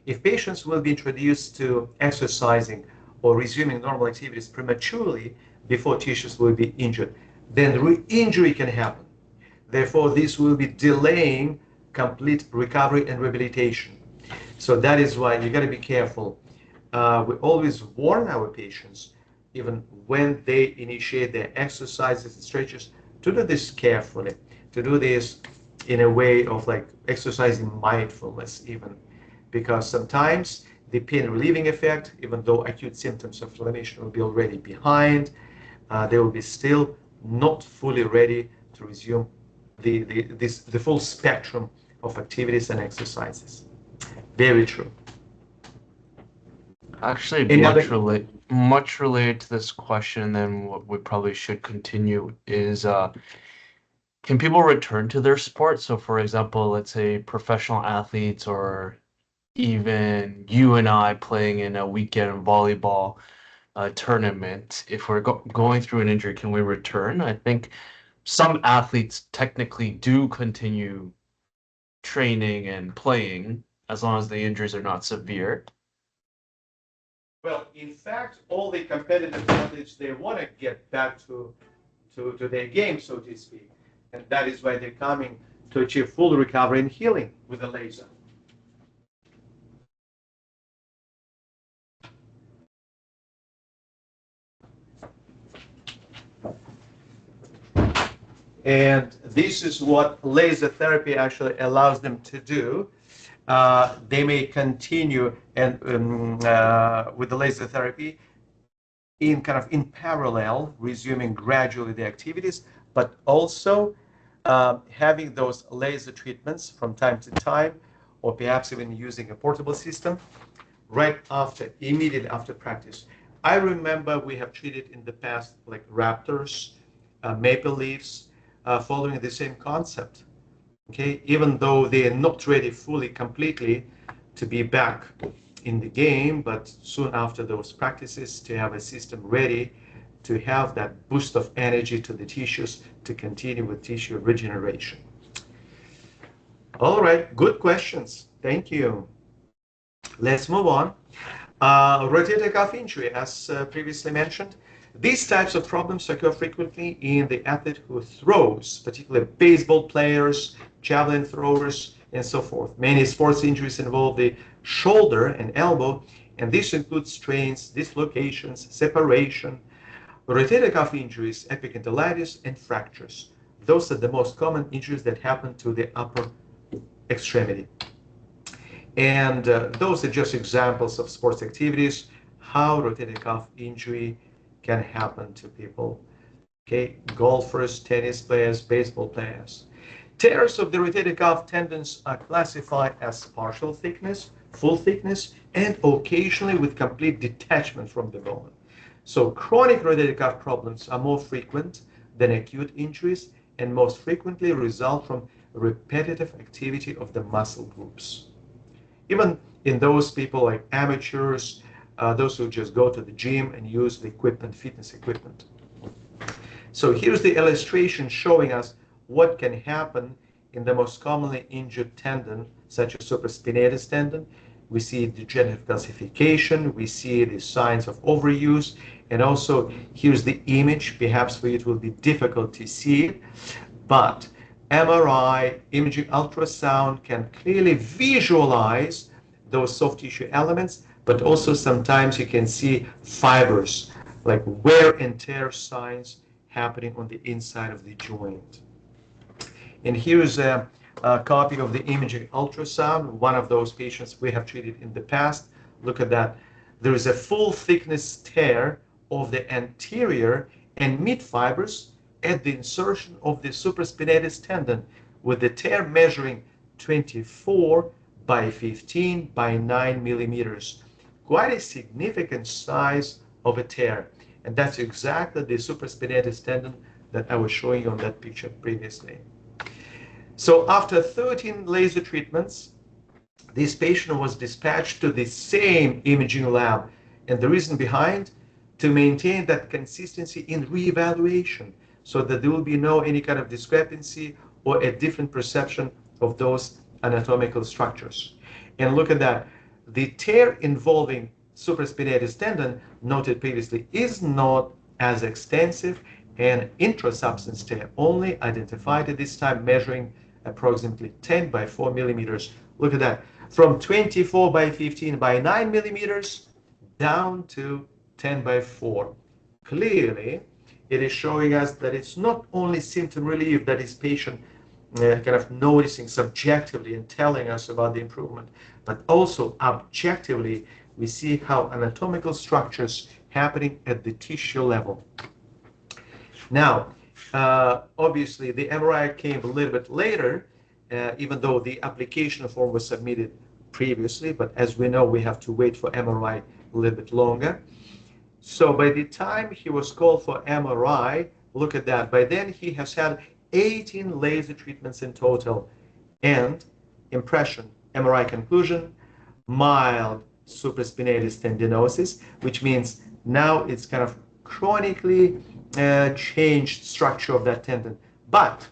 if patients will be introduced to exercising or resuming normal activities prematurely before tissues will be injured, then re-injury can happen. Therefore, this will be delaying complete recovery and rehabilitation. So that is why you got to be careful. We always warn our patients, even when they initiate their exercises and stretches, to do this carefully, to do this in a way of like exercising mindfulness even, because sometimes the pain relieving effect, even though acute symptoms of inflammation will be already behind, they will be still not fully ready to resume the full spectrum of activities and exercises. Very true. Actually, Any other? much related to this question, then what we probably should continue is can people return to their sport? So, for example, let's say professional athletes or even you and I playing in a weekend volleyball tournament, if we're going through an injury, can we return? I think some athletes technically do continue training and playing as long as the injuries are not severe. Well, in fact, all the competitive athletes, they want to get back to their game, so to speak. And that is why they're coming to achieve full recovery and healing with a laser. And this is what laser therapy actually allows them to do. They may continue and with the laser therapy in parallel, resuming gradually the activities, but also having those laser treatments from time to time, or perhaps even using a portable system right after, immediately after practice. I remember we have treated in the past like raptors, maple leafs, following the same concept. Okay, even though they are not ready fully, completely to be back in the game, but soon after those practices to have a system ready to have that boost of energy to the tissues to continue with tissue regeneration. All right, good questions. Thank you. Let's move on. Rotator cuff injury, as previously mentioned. These types of problems occur frequently in the athlete who throws, particularly baseball players, javelin throwers, and so forth. Many sports injuries involve the shoulder and elbow, and this includes strains, dislocations, separation, rotator cuff injuries, epicondylitis, and fractures. Those are the most common injuries that happen to the upper extremity. And those are just examples of sports activities, how rotator cuff injury can happen to people. Okay, golfers, tennis players, baseball players. Tears of the rotator cuff tendons are classified as partial thickness, full thickness, and occasionally with complete detachment from the bone. So chronic rotator cuff problems are more frequent than acute injuries and most frequently result from repetitive activity of the muscle groups. Even in those people like amateurs, those who just go to the gym and use the equipment, fitness equipment. So here's the illustration showing us what can happen in the most commonly injured tendon, such as supraspinatus tendon. We see degenerative calcification, we see the signs of overuse, and also here's the image. Perhaps for you it will be difficult to see it, but MRI, imaging ultrasound can clearly visualize those soft tissue elements, but also sometimes you can see fibers, like wear and tear signs happening on the inside of the joint. And here's a copy of the imaging ultrasound, one of those patients we have treated in the past. Look at that. There is a full thickness tear of the anterior and mid fibers at the insertion of the supraspinatus tendon, with the tear measuring 24 by 15 by 9 millimeters. Quite a significant size of a tear. And that's exactly the supraspinatus tendon that I was showing you on that picture previously. So after 13 laser treatments, this patient was dispatched to the same imaging lab. And the reason behind, to maintain that consistency in reevaluation, so that there will be no any kind of discrepancy or a different perception of those anatomical structures. And look at that. The tear involving supraspinatus tendon, noted previously, is not as extensive, and intrasubstance tear only identified at this time, measuring approximately 10 by 4 millimeters. Look at that. From 24 by 15 by 9 millimeters down to 10 by 4. Clearly, it is showing us that it's not only symptom relief that is patient kind of noticing subjectively and telling us about the improvement, but also objectively, we see how anatomical structures happening at the tissue level. Now, obviously, the MRI came a little bit later, even though the application form was submitted previously, but as we know, we have to wait for MRI a little bit longer. So by the time he was called for MRI, look at that, by then he has had 18 laser treatments in total, and impression, MRI conclusion, mild supraspinatus tendinosis, which means now it's kind of chronically changed structure of that tendon, but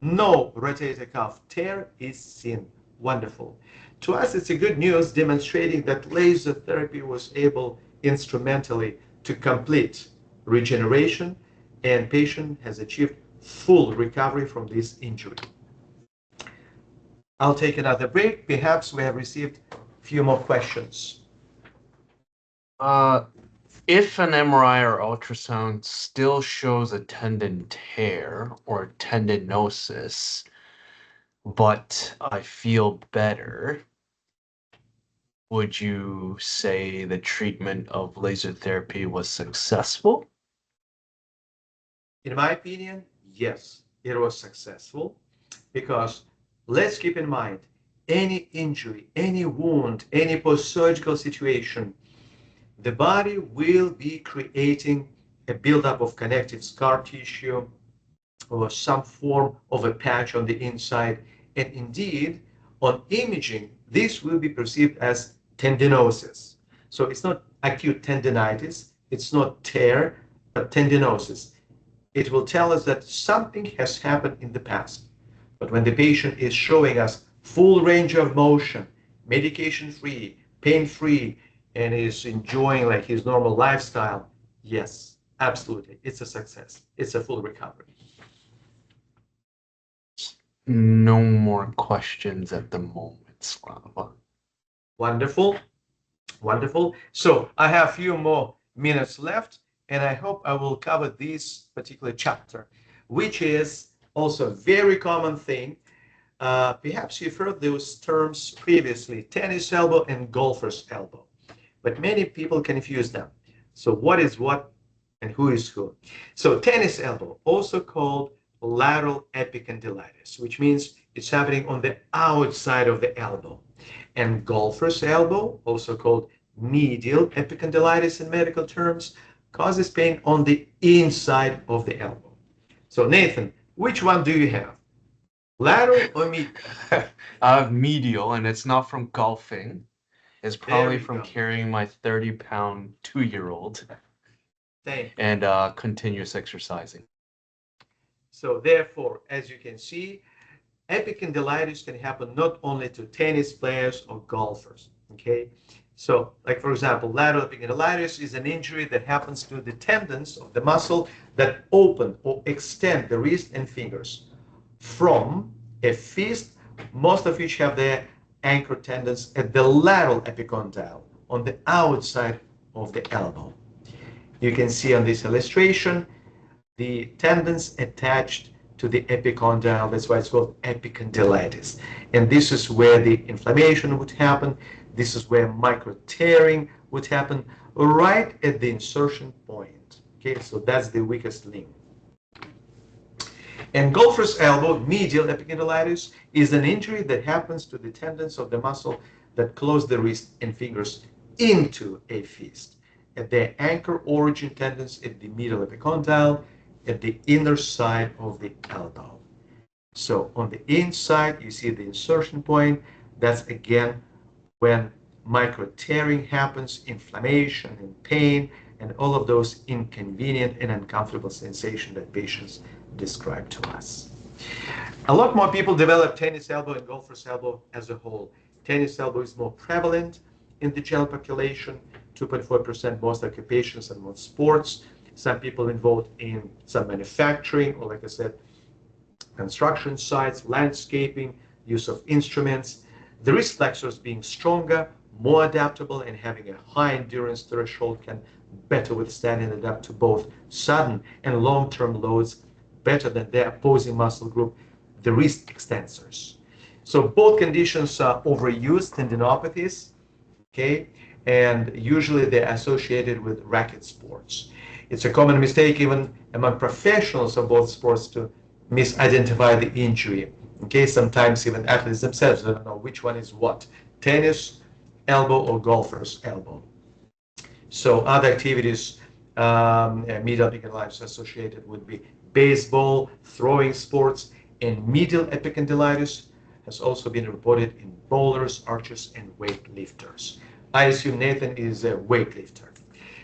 no rotator cuff tear is seen. Wonderful. To us, it's a good news demonstrating that laser therapy was able instrumentally to complete regeneration, and patient has achieved full recovery from this injury. I'll take another break. Perhaps we have received a few more questions. If an MRI or ultrasound still shows a tendon tear or tendinosis, but I feel better, would you say the treatment of laser therapy was successful? In my opinion, yes. it was successful because let's keep in mind, any injury, any wound, any post-surgical situation, the body will be creating a buildup of connective scar tissue or some form of a patch on the inside. And indeed, on imaging, this will be perceived as tendinosis. So it's not acute tendinitis, it's not tear, but tendinosis. It will tell us that something has happened in the past. But when the patient is showing us full range of motion, medication-free, pain-free, and is enjoying like his normal lifestyle, yes, absolutely, it's a success. It's a full recovery. No more questions at the moment, Slava. Wonderful, wonderful. So I have a few more minutes left, and I hope I will cover this particular chapter, which is also a very common thing. Perhaps you've heard those terms previously, tennis elbow and golfer's elbow, but many people confuse them. So what is what and who is who? So tennis elbow, also called lateral epicondylitis, which means it's happening on the outside of the elbow. And golfer's elbow, also called medial epicondylitis in medical terms, causes pain on the inside of the elbow. So Nathan, which one do you have? Lateral or medial? I have medial, and it's not from golfing. It's probably from go. carrying my 30-pound 2-year-old and continuous exercising. So therefore, as you can see, epicondylitis can happen not only to tennis players or golfers, okay? So, like for example, lateral epicondylitis is an injury that happens to the tendons of the muscle that open or extend the wrist and fingers from a fist, most of which have their anchor tendons at the lateral epicondyle on the outside of the elbow. You can see on this illustration the tendons attached to the epicondyle. That's why it's called epicondylitis. And this is where the inflammation would happen. This is where micro tearing would happen right at the insertion point. Okay, so that's the weakest link. And golfer's elbow, medial epicondylitis, is an injury that happens to the tendons of the muscle that close the wrist and fingers into a fist. At their anchor origin tendons at the medial epicondyle, at the inner side of the elbow. So on the inside, you see the insertion point. That's again when micro tearing happens, inflammation and pain, and all of those inconvenient and uncomfortable sensations that patients describe to us. A lot more people develop tennis elbow and golfer's elbow as a whole. Tennis elbow is more prevalent in the general population, 2.4% most occupations and most sports. Some people involved in some manufacturing, or like I said, construction sites, landscaping, use of instruments. The wrist flexors being stronger, more adaptable, and having a high endurance threshold can better withstand and adapt to both sudden and long-term loads better than their opposing muscle group, the wrist extensors. So both conditions are overused tendinopathies, okay, and usually they're associated with racket sports. It's a common mistake even among professionals of both sports to misidentify the injury. Okay, sometimes even athletes themselves don't know which one is what, tennis elbow or golfer's elbow. So other activities, medial epicondylitis associated would be baseball, throwing sports, and medial epicondylitis has also been reported in bowlers, archers, and weightlifters. I assume Nathan is a weightlifter.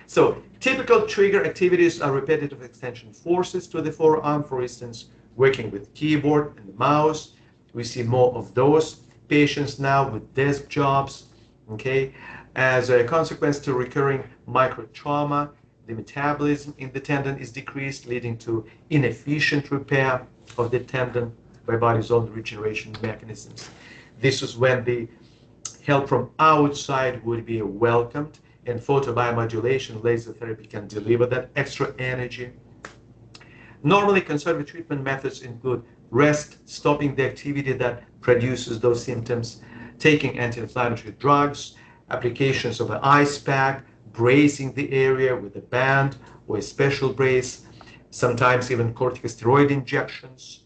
So typical trigger activities are repetitive extension forces to the forearm, for instance, working with keyboard and mouse. We see more of those patients now with desk jobs, okay? As a consequence to recurring microtrauma, the metabolism in the tendon is decreased, leading to inefficient repair of the tendon by body's own regeneration mechanisms. This is when the help from outside would be welcomed, and photobiomodulation laser therapy can deliver that extra energy. Normally, conservative treatment methods include rest, stopping the activity that produces those symptoms, taking anti-inflammatory drugs, applications of an ice pack, bracing the area with a band or a special brace, sometimes even corticosteroid injections,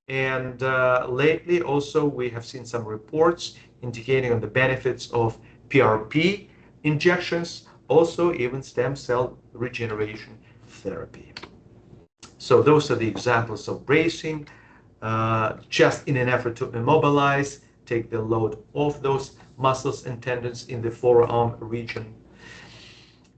And lately also we have seen some reports indicating on the benefits of PRP injections, also even stem cell regeneration therapy. So those are the examples of bracing, just in an effort to immobilize, take the load off those muscles and tendons in the forearm region.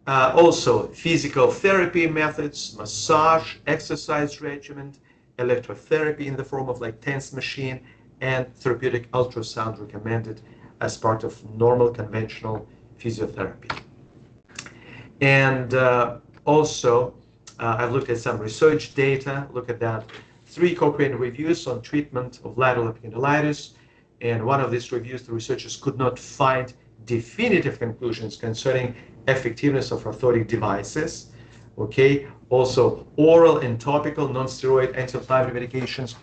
Also, physical therapy methods, massage, exercise regimen, electrotherapy in the form of like TENS machine, and therapeutic ultrasound recommended as part of normal conventional physiotherapy. And also, I've looked at some research data. Look at that. 3 Cochrane reviews on treatment of lateral epicondylitis. And one of these reviews, the researchers could not find definitive conclusions concerning effectiveness of orthotic devices. Okay. Also, oral and topical non-steroid anti-inflammatory medications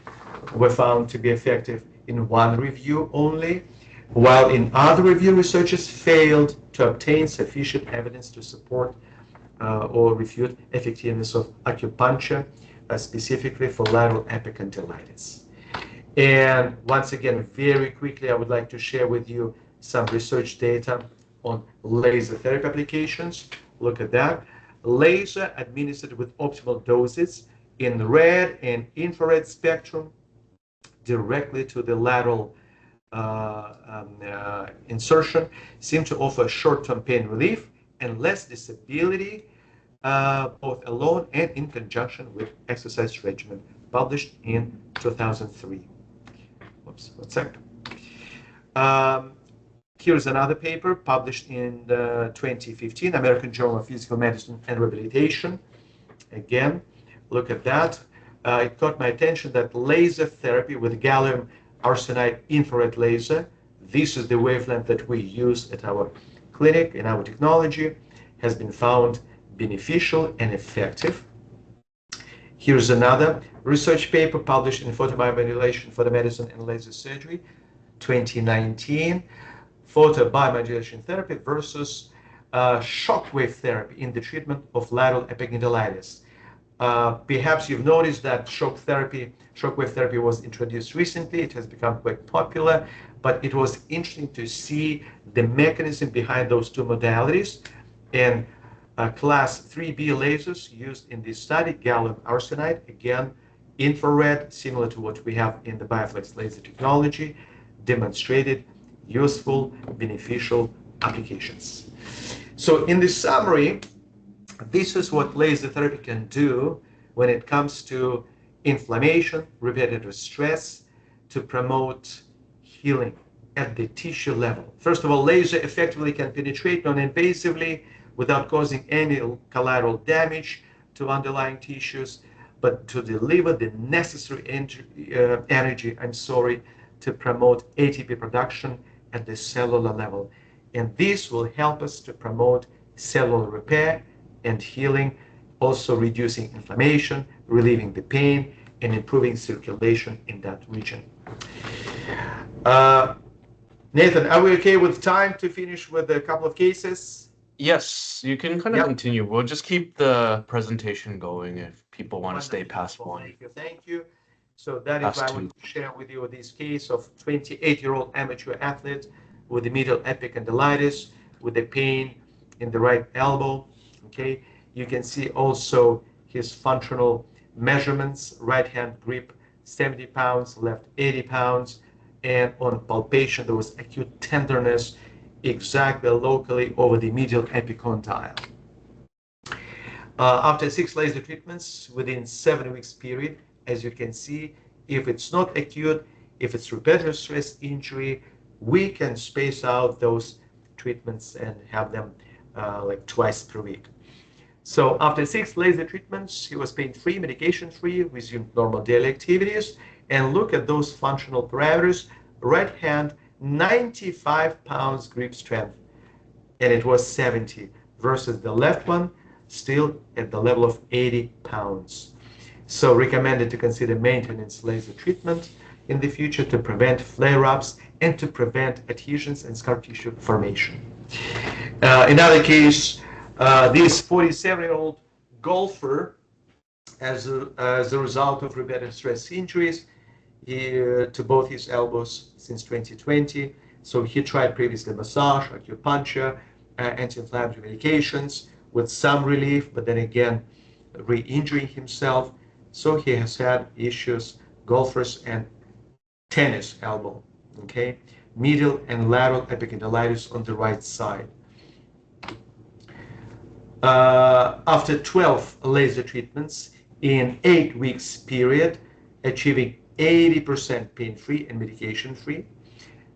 were found to be effective in one review only, while in other review, researchers failed to obtain sufficient evidence to support or refute effectiveness of acupuncture, specifically for lateral epicondylitis. And once again, very quickly, I would like to share with you some research data on laser therapy applications. Look at that. Laser administered with optimal doses in red and infrared spectrum directly to the lateral insertion seem to offer short-term pain relief and less disability, both alone and in conjunction with exercise regimen, published in 2003. Whoops, one second. Here's another paper published in 2015, American Journal of Physical Medicine and Rehabilitation. Again, look at that. It caught my attention that laser therapy with gallium arsenide infrared laser, this is the wavelength that we use at our clinic in our technology, has been found beneficial and effective. Here's another research paper published in Photobiomodulation for the Medicine and Laser Surgery, 2019. Photobiomodulation therapy versus shockwave therapy in the treatment of lateral epicondylitis. Perhaps you've noticed that shockwave therapy was introduced recently. It has become quite popular, but it was interesting to see the mechanism behind those two modalities. And class 3B lasers used in this study, gallium arsenide, again, infrared, similar to what we have in the BIOFLEX laser technology, demonstrated useful, beneficial applications. So in this summary, this is what laser therapy can do when it comes to inflammation, repetitive stress, to promote healing at the tissue level. First of all, laser effectively can penetrate non-invasively without causing any collateral damage to underlying tissues, but to deliver the necessary energy, to promote ATP production at the cellular level. And this will help us to promote cellular repair and healing, also reducing inflammation, relieving the pain, and improving circulation in that region. Nathan, are we okay with time to finish with a couple of cases? Yes, you can kind of continue. We'll just keep the presentation going if people want to stay past one. Thank you. So that is why I want to share with you this case of 28-year-old amateur athlete with the medial epicondylitis, with the pain in the right elbow. Okay, you can see also his functional measurements: right hand grip 70 pounds, left 80 pounds, and on palpation there was acute tenderness exactly locally over the medial epicondyle. After 6 laser treatments within 7 weeks period, as you can see, if it's not acute, if it's repetitive stress injury, we can space out those treatments and have them like twice per week. So after 6 laser treatments, he was pain-free, medication-free, resumed normal daily activities, and look at those functional parameters. Right hand, 95 pounds grip strength, and it was 70, versus the left one, still at the level of 80 pounds. So recommended to consider maintenance laser treatment in the future to prevent flare-ups and to prevent adhesions and scar tissue formation. Another case, this 47-year-old golfer, as a result of repetitive stress injuries, to both his elbows since 2020. So he tried previously massage, acupuncture, anti-inflammatory medications with some relief, but then again, re-injuring himself. So he has had issues, golfers and tennis elbow, okay? Medial and lateral epicondylitis on the right side. After 12 laser treatments in 8 weeks period, achieving 80% pain-free and medication-free.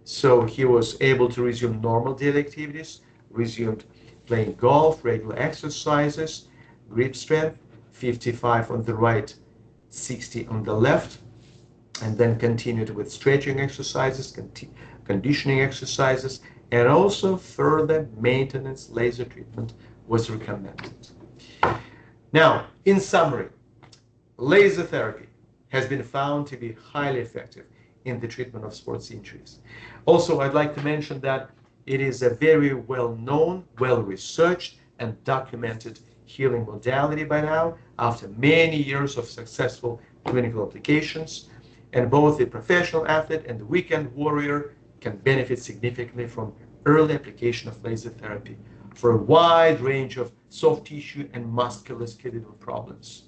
So he was able to resume normal daily activities, resumed playing golf, regular exercises, grip strength, 55 on the right, 60 on the left, and then continued with stretching exercises, conditioning exercises, and also further maintenance laser treatment was recommended. Now, in summary, laser therapy has been found to be highly effective in the treatment of sports injuries. Also, I'd like to mention that it is a very well-known, well-researched, and documented healing modality by now after many years of successful clinical applications. And both the professional athlete and the weekend warrior can benefit significantly from early application of laser therapy for a wide range of soft tissue and musculoskeletal problems.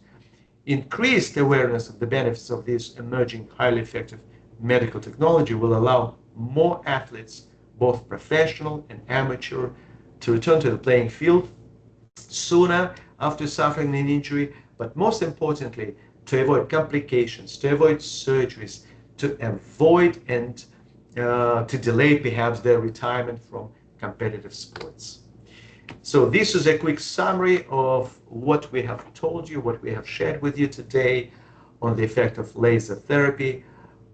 Increased awareness of the benefits of this emerging highly effective medical technology will allow more athletes, both professional and amateur, to return to the playing field sooner after suffering an injury, but most importantly, to avoid complications, to avoid surgeries, to avoid and to delay perhaps their retirement from competitive sports. So this is a quick summary of what we have told you, what we have shared with you today on the effect of laser therapy,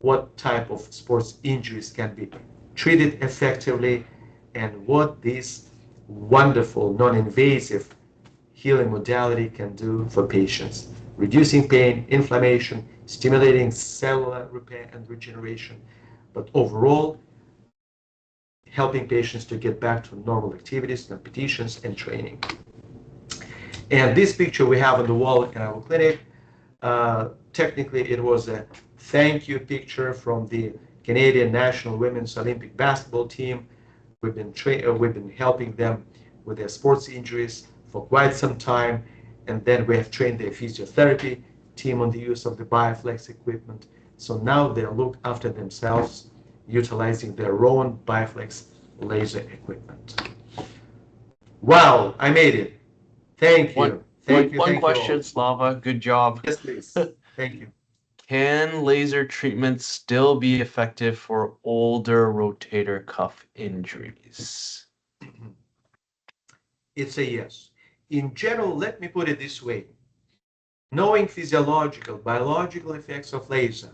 what type of sports injuries can be treated effectively, and what this wonderful, non-invasive healing modality can do for patients, reducing pain, inflammation, stimulating cellular repair and regeneration, but overall, helping patients to get back to normal activities, competitions, and training. And this picture we have on the wall in our clinic, technically it was a thank you picture from the Canadian National Women's Olympic Basketball Team. We've been helping them with their sports injuries for quite some time, and then we have trained their physiotherapy team on the use of the BIOFLEX equipment. So now they look after themselves utilizing their own BIOFLEX laser equipment. Wow, I made it. Thank you. Thank you. One Thank you all. question, Slava. Good job. Yes, please. Thank you. Can laser treatments still be effective for older rotator cuff injuries? It's a yes. In general, let me put it this way. Knowing physiological, biological effects of laser,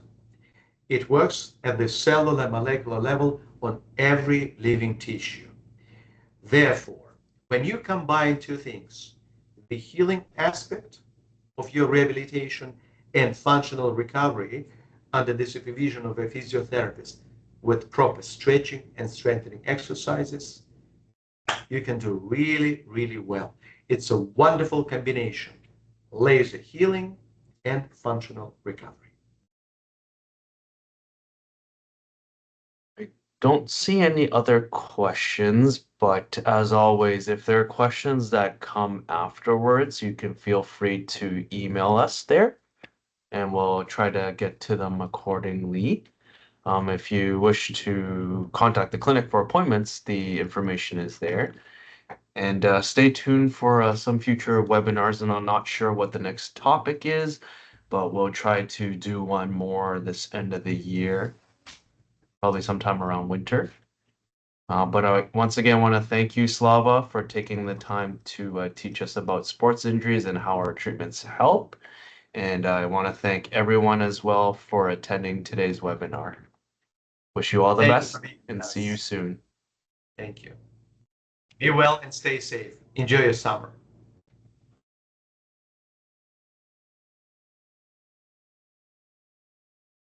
it works at the cellular molecular level on every living tissue. Therefore, when you combine two things, the healing aspect of your rehabilitation and functional recovery under the supervision of a physiotherapist with proper stretching and strengthening exercises, you can do really, really well. It's a wonderful combination, laser healing and functional recovery. Don't see any other questions, but as always, if there are questions that come afterwards, you can feel free to email us there and we'll try to get to them accordingly. If you wish to contact the clinic for appointments, the information is there. And stay tuned for some future webinars, and I'm not sure what the next topic is, but we'll try to do one more this end of the year, probably sometime around winter. But I once again want to thank you, Slava, for taking the time to teach us about sports injuries and how our treatments help. And I want to thank everyone as well for attending today's webinar. Wish you all the best and see you soon. Thank you. Be well and stay safe. Enjoy your summer.